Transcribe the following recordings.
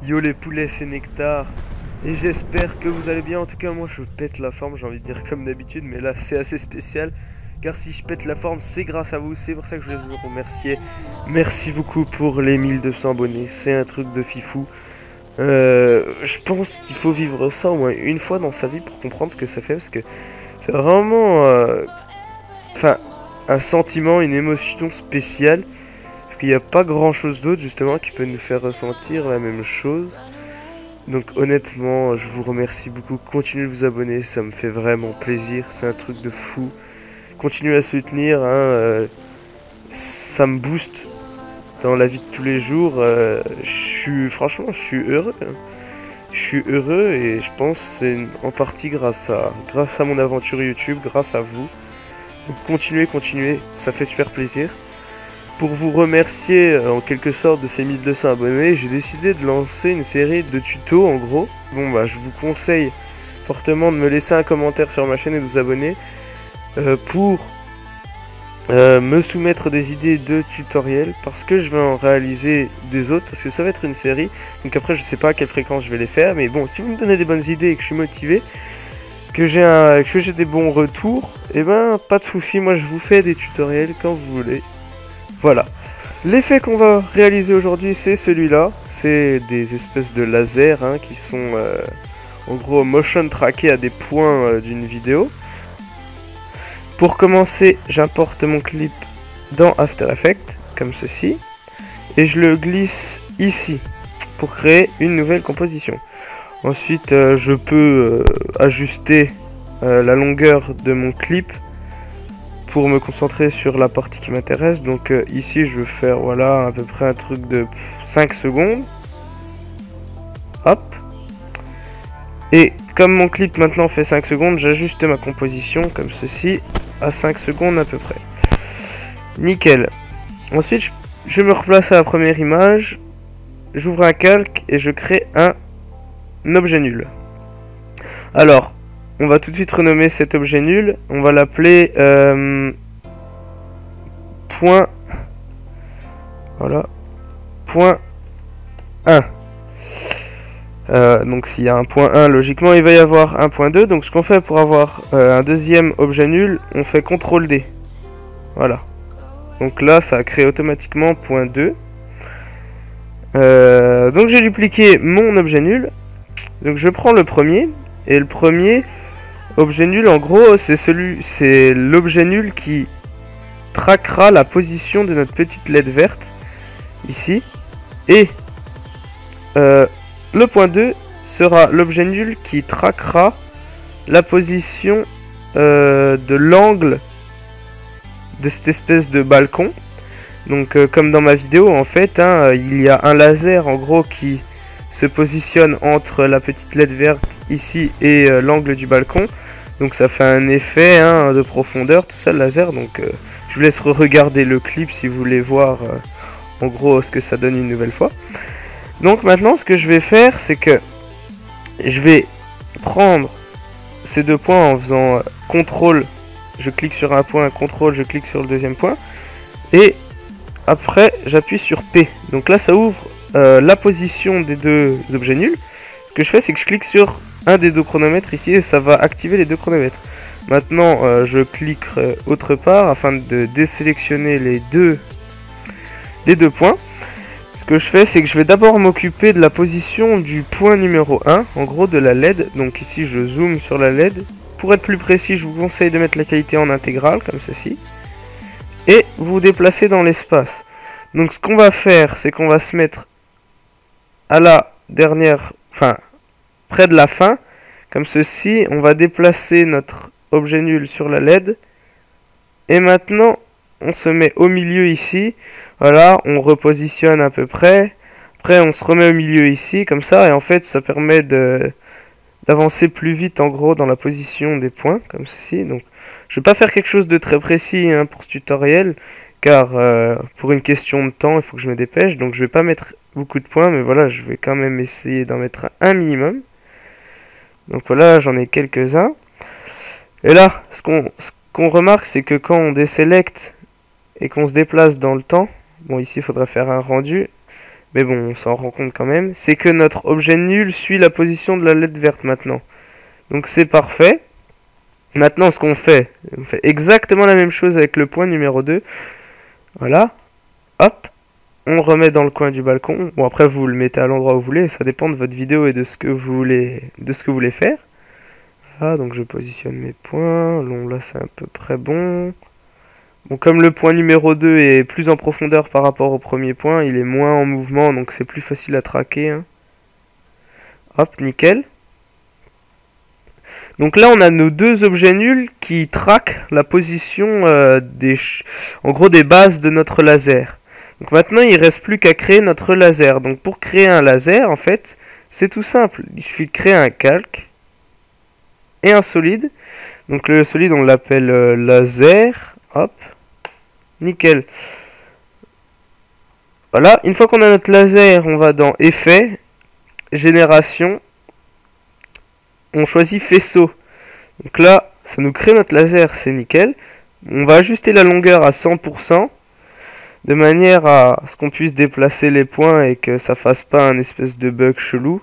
Yo les poulets, c'est Nectar. Et j'espère que vous allez bien. En tout cas, moi je pète la forme, j'ai envie de dire comme d'habitude. Mais là, c'est assez spécial. Car si je pète la forme, c'est grâce à vous. C'est pour ça que je voulais vous remercier. Merci beaucoup pour les 1200 abonnés. C'est un truc de fifou. Je pense qu'il faut vivre ça au moins une fois dans sa vie pour comprendre ce que ça fait. Parce que c'est vraiment... Enfin, un sentiment, une émotion spéciale. Parce qu'il n'y a pas grand chose d'autre justement qui peut nous faire ressentir la même chose. Donc honnêtement, je vous remercie beaucoup. Continuez de vous abonner, ça me fait vraiment plaisir. C'est un truc de fou. Continuez à soutenir, hein, ça me booste dans la vie de tous les jours. Franchement, je suis heureux. Hein. Je suis heureux et je pense que c'est en partie grâce à mon aventure YouTube, grâce à vous. Donc continuez, ça fait super plaisir. Pour vous remercier en quelque sorte de ces 1200 abonnés, j'ai décidé de lancer une série de tutos en gros. Bon bah je vous conseille fortement de me laisser un commentaire sur ma chaîne et de vous abonner pour me soumettre des idées de tutoriels parce que je vais en réaliser des autres parce que ça va être une série. Donc après je sais pas à quelle fréquence je vais les faire, mais bon si vous me donnez des bonnes idées et que je suis motivé, que j'ai des bons retours, et ben pas de souci, moi je vous fais des tutoriels quand vous voulez. Voilà. L'effet qu'on va réaliser aujourd'hui, c'est celui-là. C'est des espèces de lasers hein, qui sont en gros motion trackés à des points d'une vidéo. Pour commencer, j'importe mon clip dans After Effects, comme ceci. Et je le glisse ici, pour créer une nouvelle composition. Ensuite, je peux ajuster la longueur de mon clip pour me concentrer sur la partie qui m'intéresse. Donc ici je vais faire voilà à peu près un truc de 5 secondes. Hop. Et comme mon clip maintenant fait 5 secondes, j'ajuste ma composition comme ceci à 5 secondes à peu près. Nickel. Ensuite je me replace à la première image. J'ouvre un calque et je crée un objet nul. Alors on va tout de suite renommer cet objet nul. On va l'appeler point. Voilà. Point 1. Donc s'il y a un point 1, logiquement il va y avoir un point 2. Donc ce qu'on fait pour avoir un deuxième objet nul, on fait CTRL D. Voilà. Donc là ça a créé automatiquement point 2. Donc j'ai dupliqué mon objet nul. Donc je prends le premier. Et le premier objet nul, en gros, c'est l'objet nul qui traquera la position de notre petite LED verte, ici. Et le point 2 sera l'objet nul qui traquera la position de l'angle de cette espèce de balcon. Donc comme dans ma vidéo, en fait, hein, il y a un laser, en gros, qui se positionne entre la petite LED verte ici et l'angle du balcon. Donc ça fait un effet hein, de profondeur, tout ça, le laser. Donc je vous laisse regarder le clip si vous voulez voir en gros ce que ça donne une nouvelle fois. Donc maintenant ce que je vais faire, c'est que je vais prendre ces deux points en faisant CTRL, je clique sur un point, CTRL, je clique sur le deuxième point. Et après j'appuie sur P. Donc là ça ouvre la position des deux objets nuls. Ce que je fais, c'est que je clique sur un des deux chronomètres ici et ça va activer les deux chronomètres. Maintenant, je clique autre part afin de désélectionner les deux points. Ce que je fais, c'est que je vais d'abord m'occuper de la position du point numéro 1, en gros de la LED. Donc ici, je zoome sur la LED. Pour être plus précis, je vous conseille de mettre la qualité en intégrale, comme ceci. Et vous vous déplacez dans l'espace. Donc ce qu'on va faire, c'est qu'on va se mettre à la dernière, enfin près de la fin, comme ceci. On va déplacer notre objet nul sur la LED. Et maintenant, on se met au milieu ici. Voilà, on repositionne à peu près. Après, on se remet au milieu ici, comme ça. Et en fait, ça permet d'avancer plus vite, en gros, dans la position des points, comme ceci. Donc, je vais pas faire quelque chose de très précis hein, pour ce tutoriel. Car pour une question de temps, il faut que je me dépêche. Donc je vais pas mettre beaucoup de points. Mais voilà, je vais quand même essayer d'en mettre un minimum. Donc voilà, j'en ai quelques-uns. Et là, ce qu'on remarque, c'est que quand on désélecte et qu'on se déplace dans le temps. Bon, ici, il faudrait faire un rendu. mais bon, on s'en rend compte quand même, c'est que notre objet nul suit la position de la lettre verte maintenant. Donc c'est parfait. Maintenant, ce qu'on fait, on fait exactement la même chose avec le point numéro 2. Voilà. Hop. On le remet dans le coin du balcon. Bon, après, vous le mettez à l'endroit où vous voulez. Ça dépend de votre vidéo et de ce que vous voulez faire. Voilà, donc je positionne mes points. Bon, là, c'est à peu près bon. Bon, comme le point numéro 2 est plus en profondeur par rapport au premier point, il est moins en mouvement, donc c'est plus facile à traquer. Hein. Hop, nickel. Donc là, on a nos deux objets nuls qui traquent la position en gros des bases de notre laser. Donc maintenant, il ne reste plus qu'à créer notre laser. Donc pour créer un laser, en fait, c'est tout simple. Il suffit de créer un calque et un solide. Donc le solide, on l'appelle laser. Hop, nickel. Voilà, une fois qu'on a notre laser, on va dans Effets, Génération. On choisit faisceau. Donc là, ça nous crée notre laser, c'est nickel. On va ajuster la longueur à 100%, de manière à ce qu'on puisse déplacer les points et que ça fasse pas un espèce de bug chelou.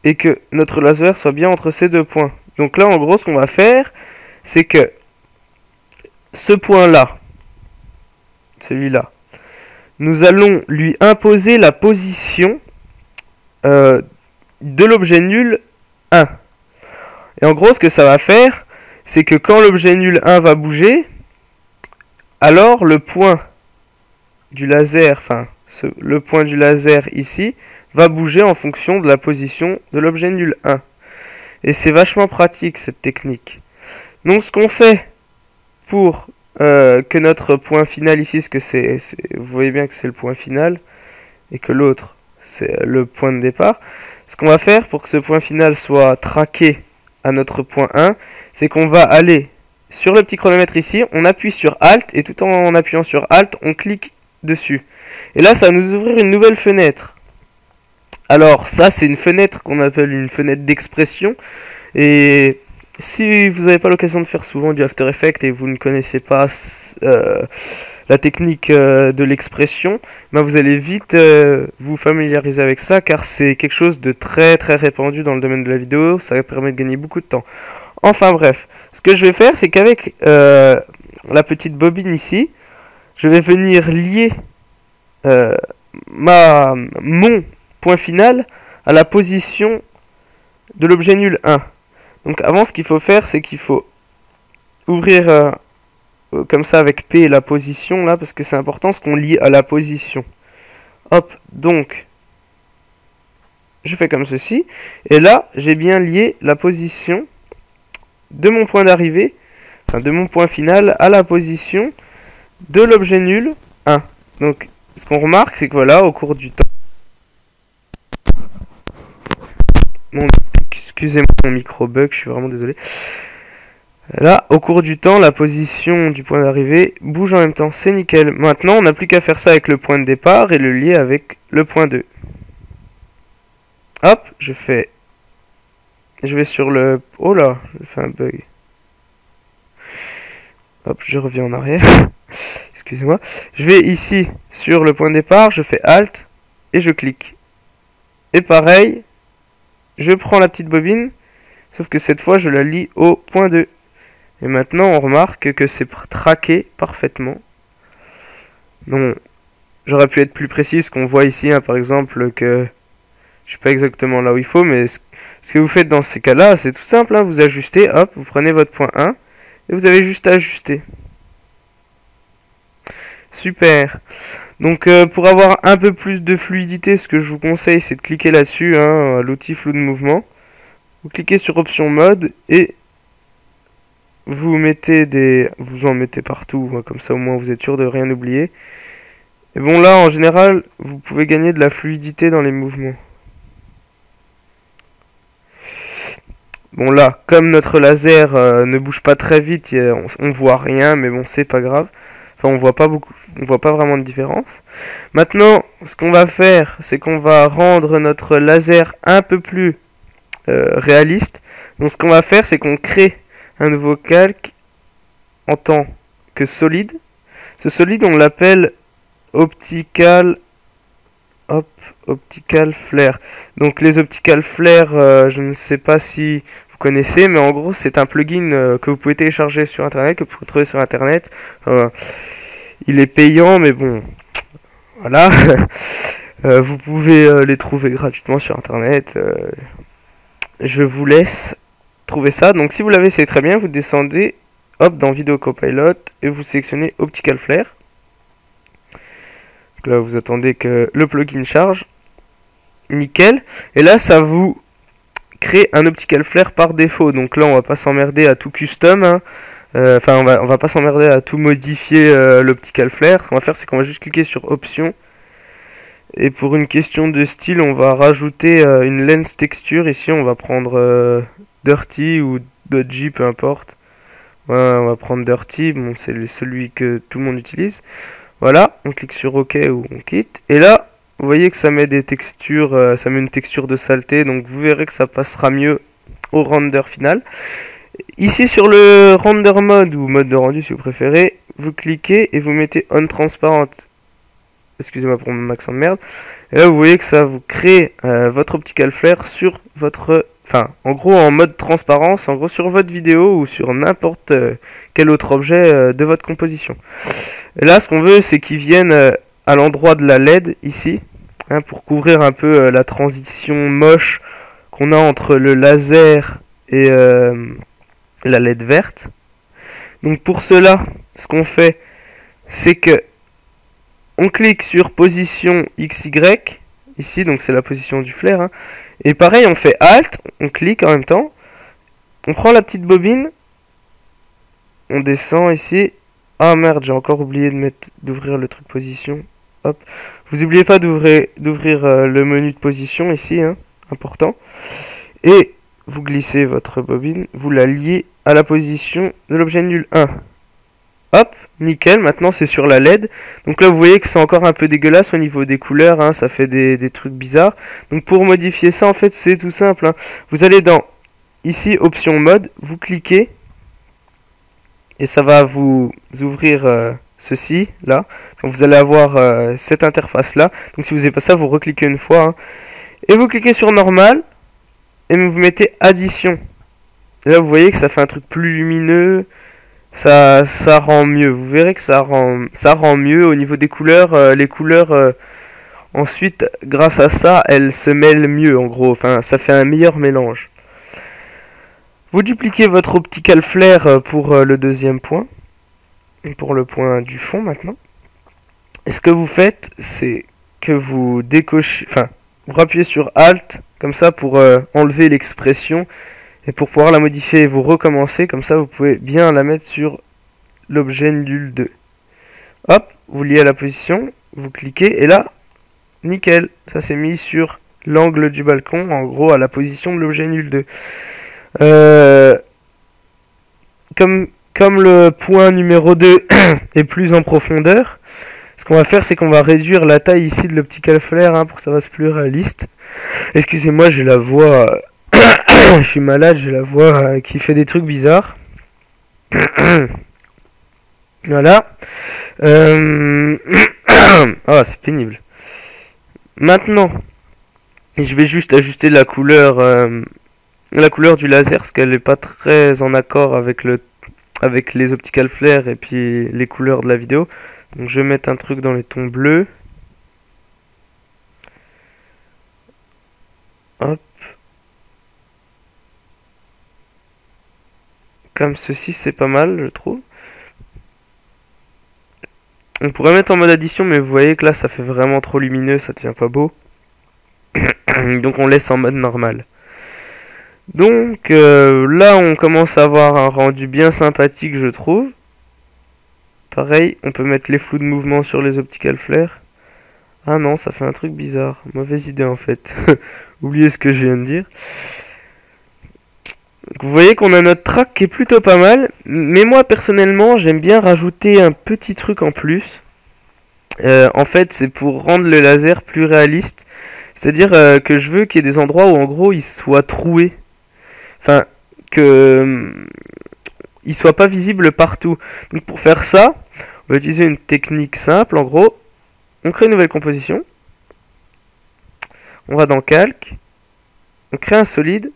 Et que notre laser soit bien entre ces deux points. Donc là, en gros, ce qu'on va faire, c'est que ce point-là, celui-là, nous allons lui imposer la position de l'objet nul 1. Et en gros, ce que ça va faire, c'est que quand l'objet nul 1 va bouger, alors le point du laser, le point du laser ici, va bouger en fonction de la position de l'objet nul 1. Et c'est vachement pratique cette technique. Donc ce qu'on fait pour que notre point final ici, parce que vous voyez bien que c'est le point final, et que l'autre c'est le point de départ, ce qu'on va faire pour que ce point final soit traqué à notre point 1, c'est qu'on va aller sur le petit chronomètre ici, on appuie sur Alt, et tout en appuyant sur Alt, on clique dessus. Et là, ça va nous ouvrir une nouvelle fenêtre. Alors, ça, c'est une fenêtre qu'on appelle une fenêtre d'expression. Et si vous n'avez pas l'occasion de faire souvent du After Effects et vous ne connaissez pas la technique de l'expression, ben vous allez vite vous familiariser avec ça, car c'est quelque chose de très très répandu dans le domaine de la vidéo. Ça permet de gagner beaucoup de temps. Enfin bref, ce que je vais faire, c'est qu'avec la petite bobine ici, je vais venir lier mon point final à la position de l'objet nul 1. Donc avant, ce qu'il faut faire, c'est qu'il faut ouvrir comme ça avec P la position là, parce que c'est important ce qu'on lie à la position. Hop, donc je fais comme ceci, et là j'ai bien lié la position de mon point d'arrivée, enfin de mon point final, à la position de l'objet nul 1. Donc ce qu'on remarque, c'est que voilà, au cours du temps, excusez-moi, mon micro bug, je suis vraiment désolé. Là, au cours du temps, la position du point d'arrivée bouge en même temps. C'est nickel. Maintenant, on n'a plus qu'à faire ça avec le point de départ et le lier avec le point 2. Hop, je vais sur le... Oh là, j'ai fait un bug. Hop, je reviens en arrière. Excusez-moi. Je vais ici sur le point de départ, je fais Alt et je clique. Et pareil, je prends la petite bobine, sauf que cette fois, je la lie au point 2. Et maintenant, on remarque que c'est traqué parfaitement. Donc, j'aurais pu être plus précis, ce qu'on voit ici, hein, par exemple, que je suis pas exactement là où il faut, mais ce que vous faites dans ces cas-là, c'est tout simple, hein, vous ajustez, hop, vous prenez votre point 1, et vous avez juste à ajuster. Super. Donc, pour avoir un peu plus de fluidité, ce que je vous conseille, c'est de cliquer là-dessus, hein, l'outil flou de mouvement. Vous cliquez sur Option Mode, et vous en mettez partout, hein, comme ça au moins vous êtes sûr de rien oublier. Et bon là, en général, vous pouvez gagner de la fluidité dans les mouvements. Bon là, comme notre laser ne bouge pas très vite, on voit rien, mais bon, c'est pas grave. Enfin, on voit pas vraiment de différence. Maintenant, ce qu'on va faire, c'est qu'on va rendre notre laser un peu plus réaliste. Donc ce qu'on va faire, c'est qu'on crée un nouveau calque en tant que solide. Ce solide, on l'appelle Optical Hop, optical flare. Donc les optical flare, je ne sais pas si vous connaissez, mais en gros c'est un plugin que vous pouvez télécharger sur internet, que vous pouvez trouver sur internet. Il est payant, mais bon, voilà. Vous pouvez les trouver gratuitement sur internet. Je vous laisse trouver ça. Donc si vous l'avez, c'est très bien. Vous descendez, hop, dans Video Copilot et vous sélectionnez optical flare. Donc là, vous attendez que le plugin charge. Nickel. Et là, ça vous crée un optical flare par défaut. Donc là, on va pas s'emmerder à tout custom. Hein. Enfin, on va pas s'emmerder à tout modifier l'optical flare. Ce qu'on va faire, c'est qu'on va juste cliquer sur Options. Et pour une question de style, on va rajouter une lens texture. Ici, on va prendre Dirty ou Dodgy, peu importe. Voilà, on va prendre Dirty. Bon, c'est celui que tout le monde utilise. Voilà, on clique sur OK ou on quitte. Et là, vous voyez que ça met des textures, ça met une texture de saleté. Donc vous verrez que ça passera mieux au render final. Ici sur le render mode ou mode de rendu si vous préférez, vous cliquez et vous mettez on transparent. Excusez-moi pour mon accent de merde. Et là vous voyez que ça vous crée votre optical flare sur votre... Enfin, en gros en mode transparence, en gros sur votre vidéo ou sur n'importe quel autre objet de votre composition. Et là ce qu'on veut c'est qu'ils viennent à l'endroit de la LED ici, hein, pour couvrir un peu la transition moche qu'on a entre le laser et la LED verte. Donc pour cela, ce qu'on fait, c'est que on clique sur position XY, ici, donc c'est la position du flare, hein. Et pareil, on fait Alt, on clique en même temps, on prend la petite bobine, on descend ici. Ah merde, j'ai encore oublié d'ouvrir le truc position. Hop, vous n'oubliez pas d'ouvrir le menu de position ici, hein, important. Et vous glissez votre bobine, vous la liez à la position de l'objet nul 1. Hop, nickel, maintenant c'est sur la LED. Donc là vous voyez que c'est encore un peu dégueulasse au niveau des couleurs, hein, ça fait des trucs bizarres. Donc pour modifier ça en fait c'est tout simple, hein. Vous allez dans, ici, option mode, vous cliquez. Et ça va vous ouvrir ceci, là. Donc vous allez avoir cette interface là. Donc si vous n'avez pas ça, vous recliquez une fois, hein. Et vous cliquez sur normal. Et vous mettez addition. Et là vous voyez que ça fait un truc plus lumineux. Ça rend mieux. Vous verrez que ça rend mieux au niveau des couleurs. Les couleurs, ensuite, grâce à ça, elles se mêlent mieux en gros. Enfin, ça fait un meilleur mélange. Vous dupliquez votre optical flare pour le deuxième point. Pour le point du fond maintenant. Et ce que vous faites, c'est que vous décochez... Enfin, vous appuyez sur Alt, comme ça, pour enlever l'expression. Et pour pouvoir la modifier et vous recommencer, comme ça vous pouvez bien la mettre sur l'objet nul 2. Hop, vous liez à la position, vous cliquez et là, nickel, ça s'est mis sur l'angle du balcon, en gros à la position de l'objet nul 2. Comme le point numéro 2 est plus en profondeur, ce qu'on va faire c'est qu'on va réduire la taille ici de l'optical flare, hein, pour que ça fasse plus réaliste. Excusez-moi, j'ai la voix... je suis malade, j'ai la voix qui fait des trucs bizarres. Voilà. Ah, c'est pénible. Maintenant, je vais juste ajuster la couleur du laser, parce qu'elle n'est pas très en accord avec les optical flare et puis les couleurs de la vidéo. Donc je vais mettre un truc dans les tons bleus. Hop. Comme ceci, c'est pas mal, je trouve. On pourrait mettre en mode addition, mais vous voyez que là, ça fait vraiment trop lumineux, ça devient pas beau. Donc on laisse en mode normal. Donc là, on commence à avoir un rendu bien sympathique, je trouve. Pareil, on peut mettre les flous de mouvement sur les optical flare. Ah non, ça fait un truc bizarre. Mauvaise idée en fait. Oubliez ce que je viens de dire. Vous voyez qu'on a notre track qui est plutôt pas mal, mais moi personnellement j'aime bien rajouter un petit truc en plus. En fait c'est pour rendre le laser plus réaliste, c'est à dire que je veux qu'il y ait des endroits où en gros il soit troué, enfin que il soit pas visible partout. Donc pour faire ça on va utiliser une technique simple. En gros on crée une nouvelle composition, On va dans calque. On crée un solide.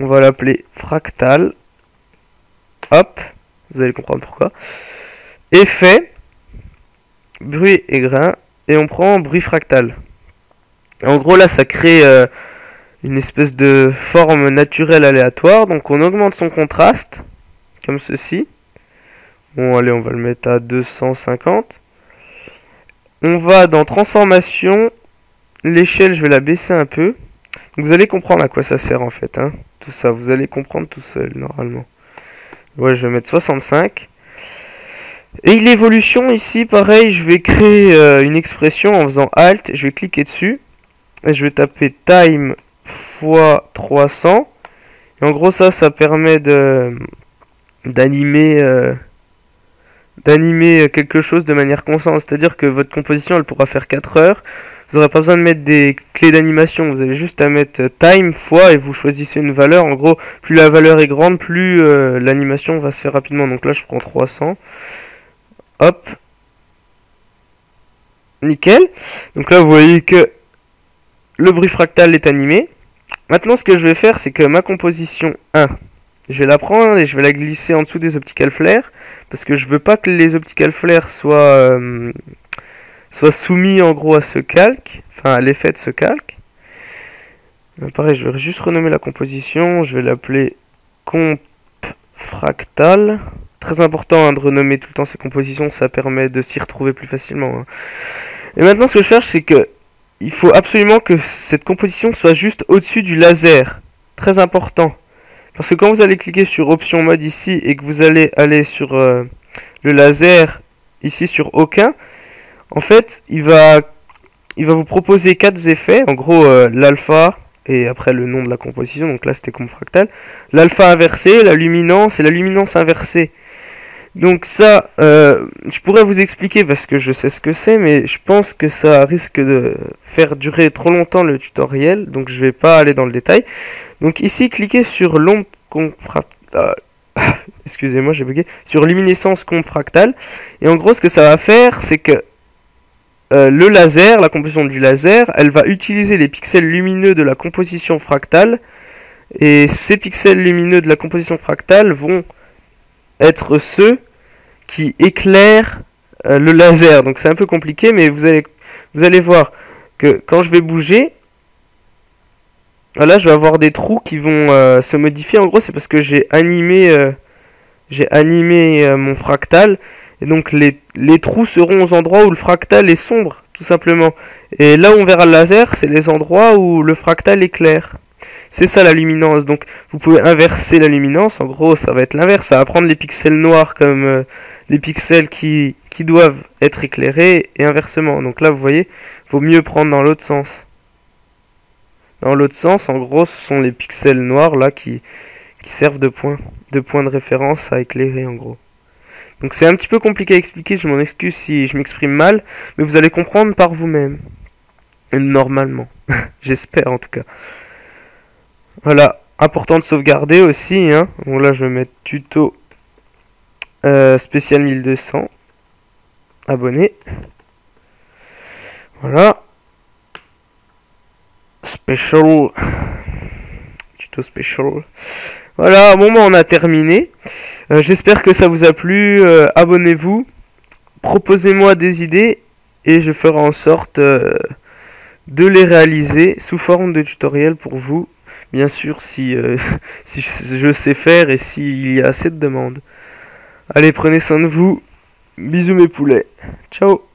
On va l'appeler fractal. Hop. Vous allez comprendre pourquoi. Effet. Bruit et grain. Et on prend bruit fractal. En gros là ça crée une espèce de forme naturelle aléatoire. Donc on augmente son contraste. Comme ceci. Bon allez on va le mettre à 250. On va dans transformation. L'échelle je vais la baisser un peu. Donc vous allez comprendre à quoi ça sert en fait. Hein. Tout ça vous allez comprendre tout seul normalement. Ouais je vais mettre 65. Et l'évolution ici pareil je vais créer une expression en faisant Alt. Je vais cliquer dessus. Et je vais taper time fois 300. Et en gros ça permet d'animer quelque chose de manière constante. C'est-à-dire que votre composition elle pourra faire 4 heures. Vous n'aurez pas besoin de mettre des clés d'animation. Vous avez juste à mettre time fois et vous choisissez une valeur. En gros, plus la valeur est grande, plus l'animation va se faire rapidement. Donc là je prends 300. Hop. Nickel. Donc là vous voyez que le bruit fractal est animé. Maintenant ce que je vais faire c'est que ma composition 1, je vais la prendre et je vais la glisser en dessous des optical flares. Parce que je veux pas que les optical flares soient soumis en gros à ce calque. Enfin à l'effet de ce calque. Pareil je vais juste renommer la composition. Je vais l'appeler comp fractal. Très important hein, de renommer tout le temps ces compositions. Ça permet de s'y retrouver plus facilement. Hein. Et maintenant ce que je cherche c'est que il faut absolument que cette composition soit juste au-dessus du laser. Très important. Parce que quand vous allez cliquer sur option mode ici et que vous allez aller sur le laser ici sur aucun, en fait il va vous proposer 4 effets. En gros l'alpha et après le nom de la composition. Donc là c'était comme fractal. L'alpha inversé, la luminance et la luminance inversée. Donc ça, je pourrais vous expliquer parce que je sais ce que c'est, mais je pense que ça risque de faire durer trop longtemps le tutoriel, donc je vais pas aller dans le détail. Donc ici, cliquez sur l'ombre excusez-moi, j'ai bugué, sur luminescence fractale. Et en gros, ce que ça va faire, c'est que le laser, la composition du laser, elle va utiliser les pixels lumineux de la composition fractale. Et ces pixels lumineux de la composition fractale vont être ceux qui éclairent le laser. Donc c'est un peu compliqué, mais vous allez voir que quand je vais bouger, voilà, je vais avoir des trous qui vont se modifier. En gros, c'est parce que j'ai animé mon fractal. Et donc les trous seront aux endroits où le fractal est sombre, tout simplement. Et là où on verra le laser, c'est les endroits où le fractal est clair. C'est ça la luminance. Donc vous pouvez inverser la luminance. En gros ça va être l'inverse. Ça va prendre les pixels noirs comme les pixels qui doivent être éclairés et inversement. Donc là vous voyez, il vaut mieux prendre dans l'autre sens. Dans l'autre sens en gros ce sont les pixels noirs là qui servent de point de référence à éclairer en gros. Donc c'est un petit peu compliqué à expliquer. Je m'en excuse si je m'exprime mal. Mais vous allez comprendre par vous-même. Normalement. J'espère en tout cas. Voilà, important de sauvegarder aussi. Hein. Bon là je vais mettre tuto spécial 1200. Abonné. Voilà. Special. Tuto special. Voilà, bon bah on a terminé. J'espère que ça vous a plu. Abonnez-vous. Proposez-moi des idées. Et je ferai en sorte de les réaliser sous forme de tutoriel pour vous. Bien sûr, si je sais faire et s'il y a assez de demandes. Allez, prenez soin de vous. Bisous mes poulets. Ciao.